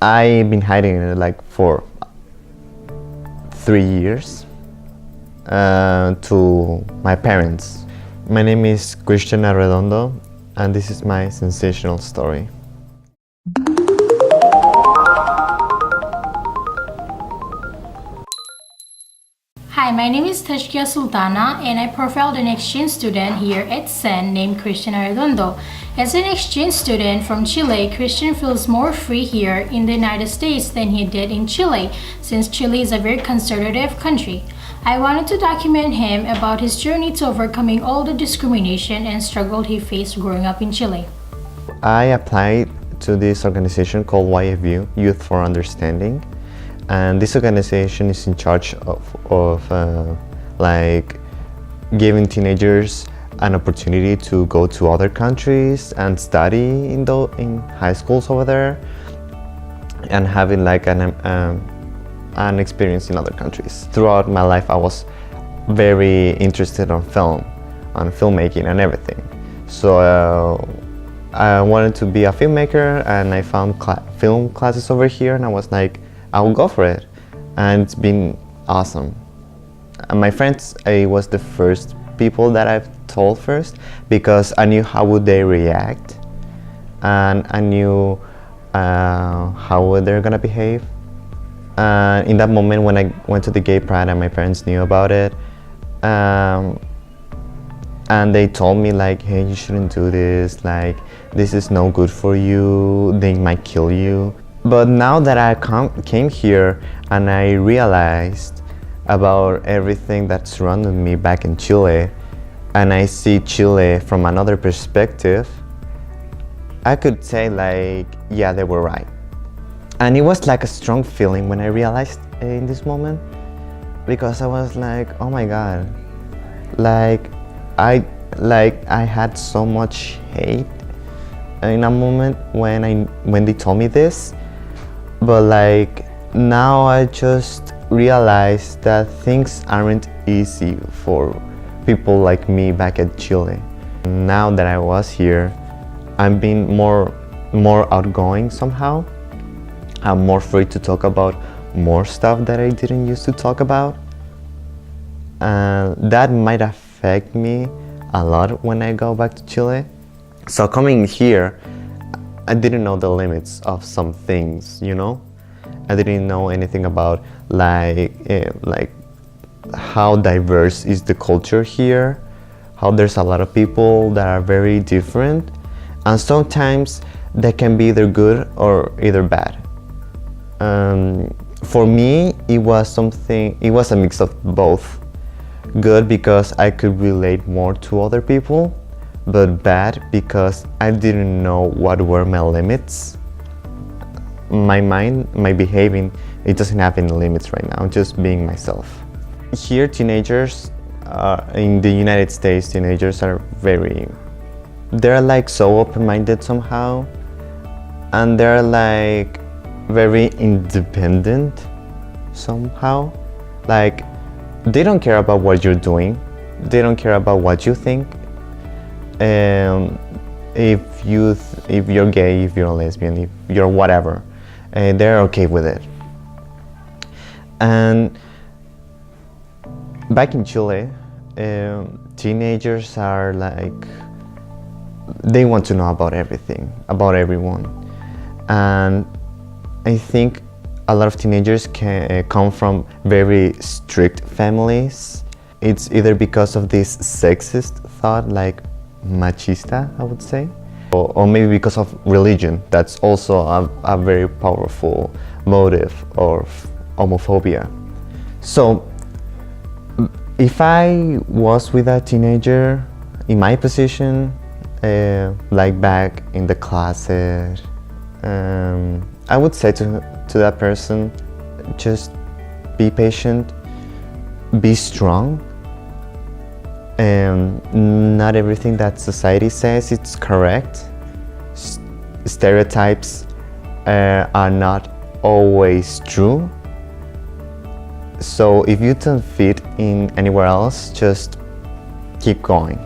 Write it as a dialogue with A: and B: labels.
A: I've been hiding in it like for 3 years to my parents. My name is Cristain Arredondo, and this is my sensational story.
B: Hi, my name is Tajkeya Sultana, and I profiled an exchange student here at Senn named Cristain Arredondo. As an exchange student from Chile, Cristain feels more free here in the United States than he did in Chile, since Chile is a very conservative country. I wanted to document him about his journey to overcoming all the discrimination and struggle he faced growing up in Chile.
A: I applied to this organization called YFU, Youth for Understanding. And this organization is in charge of like giving teenagers an opportunity to go to other countries and study in high schools over there, and having like an experience in other countries. Throughout my life, I was very interested on filmmaking and everything. So I wanted to be a filmmaker, and I found film classes over here, and I was like, I will go for it, and it's been awesome. And my friends, I was the first people that I've told first, because I knew how would they react, and I knew how they're gonna behave. In that moment when I went to the gay pride and my parents knew about it, and they told me like, hey, you shouldn't do this, like this is no good for you, they might kill you. But now that I came here and I realized about everything that surrounded me back in Chile, and I see Chile from another perspective, I could say like, yeah, they were right. And it was like a strong feeling when I realized in this moment, because I was like, oh my God, like I had so much hate in a moment when they told me this. But like now I just realized that things aren't easy for people like me back at Chile. Now that I was here, I'm being more outgoing somehow. I'm more free to talk about more stuff that I didn't used to talk about. That might affect me a lot when I go back to Chile. So coming here, I didn't know the limits of some things, you know? I didn't know anything about like how diverse is the culture here, how there's a lot of people that are very different, and sometimes they can be either good or either bad. For me, it was a mix of both. Good because I could relate more to other people, but bad because I didn't know what were my limits. My mind, my behaving, it doesn't have any limits right now, just being myself. Here, teenagers, in the United States, teenagers are they're like so open-minded somehow, and they're like very independent somehow. Like, they don't care about what you're doing, they don't care about what you think. If you're gay, if you're a lesbian, if you're whatever, they're okay with it. And back in Chile, teenagers are like, they want to know about everything, about everyone. And I think a lot of teenagers come from very strict families. It's either because of this sexist thought, like machista, I would say, or maybe because of religion. That's also a very powerful motive of homophobia. So if I was with a teenager in my position, like back in the closet, I would say to that person, just be patient, be strong, and not everything that society says it's correct. Stereotypes are not always true. So if you don't fit in anywhere else, just keep going.